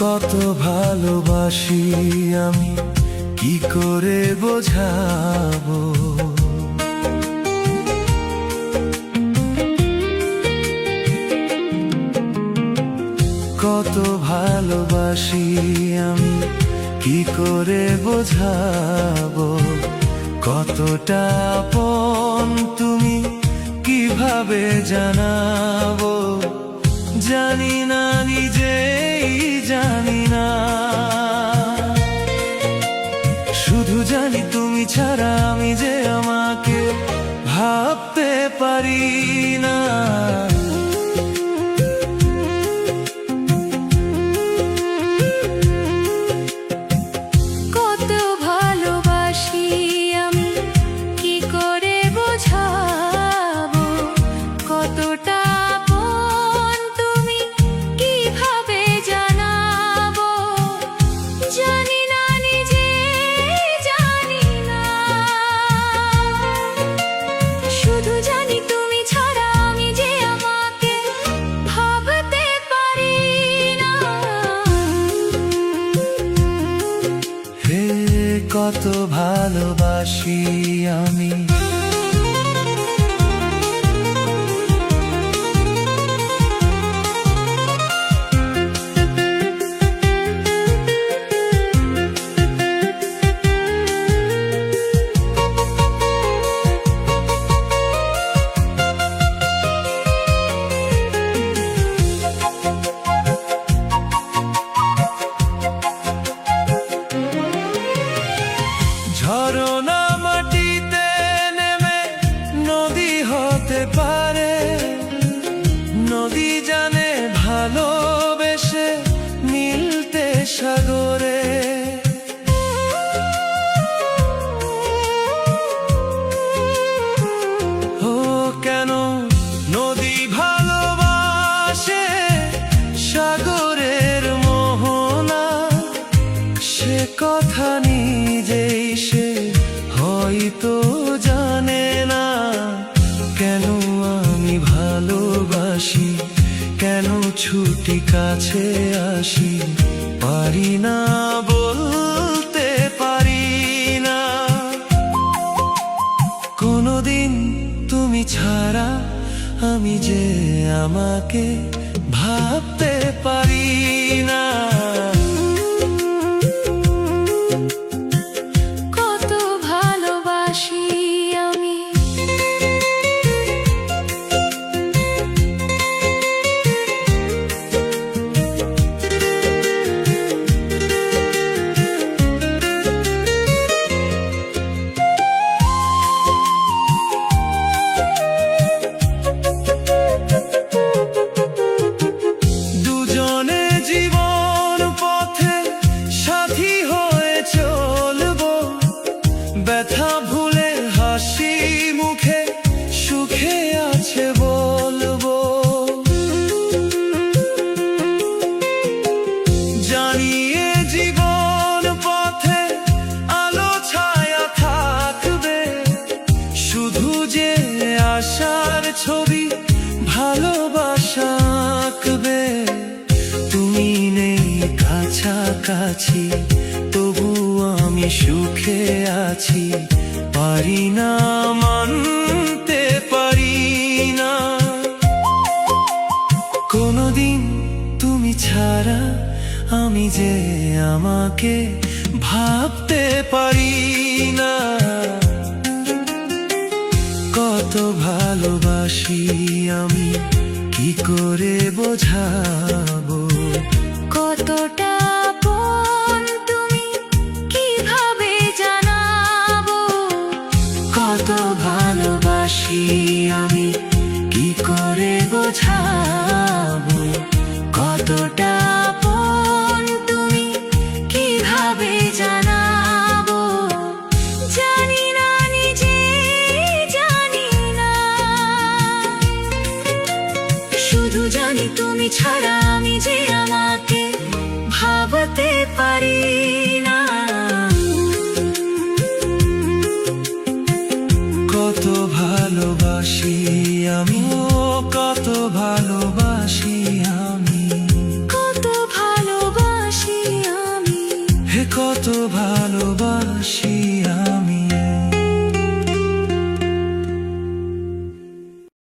কত ভালোবাসি আমি কি করে বোঝাবো। কত ভালোবাসি আমি কি করে বোঝাবো। কতটা আপন তুমি কিভাবে জানাবো। জানি না, নিজেই জানি না। শুধু জানি তুমি ছাড়া আমি যে আমাকে ভাবতে পারি না। কত ভালোবাসি আমি কি করে বোঝাবো। কতটা আপন তুমি কিভাবে জানাবো। জানি না, নিজেই জানি না। শুধু জানি তুমি ছাড়া আমি যে আমাকে ভাবতে পারি না। হে কত ভালোবাসি আমি। ঝরনা মাটিতে নেমে নদী হতে পারে। নদী জানে ভালোবেসে মিলতে সাগরে। ও কেন নদী ভালোবাসে সাগরের মোহনা। সে কথা নিজেই সে হয়তো জানে না। কেন আমি ভালোবাসি, কেন ছুটি কাছে আসি, পারি না বলতে পারি না। কোনোদিন তুমি ছাড়া আমি যে আমাকে ভাবতে পারি না। কত ভালোবাসি আমি। দুজনে জীবন পথে সাথী হয়ে চলবো। ব্যথা ভুলে হাসি মুখে সুখে আছে বলবো। জানিয়ে জীবন পথে আলো ছায়া থাকবে। শুধু যে আশার ছবি ভালোবাসা আঁকবে। তুমি নেই কাছাকাছি তবু আমি সুখে আছি। পারি না মানতে পারি না। কোনোদিন তুমি ছাড়া আমি যে আমাকে ভাবতে পারি না। কত ভালোবাসি আমি কি করে বোঝাবো। কতটা আপন তুমি কিভাবে জানাবো। কত ভালোবাসি আমি কি করে বোঝাবো। কতটা আপন তুমি কিভাবে জানাবো। জানি না, নিজেই জানি না। শুধু জানি তুমি ছাড়া আমি যে আমাকে ভাবতে পারি না। কত ভালোবাসি আমি। ও কত ভালোবাসি আমি। কত ভালোবাসি। কত ভালোবাসি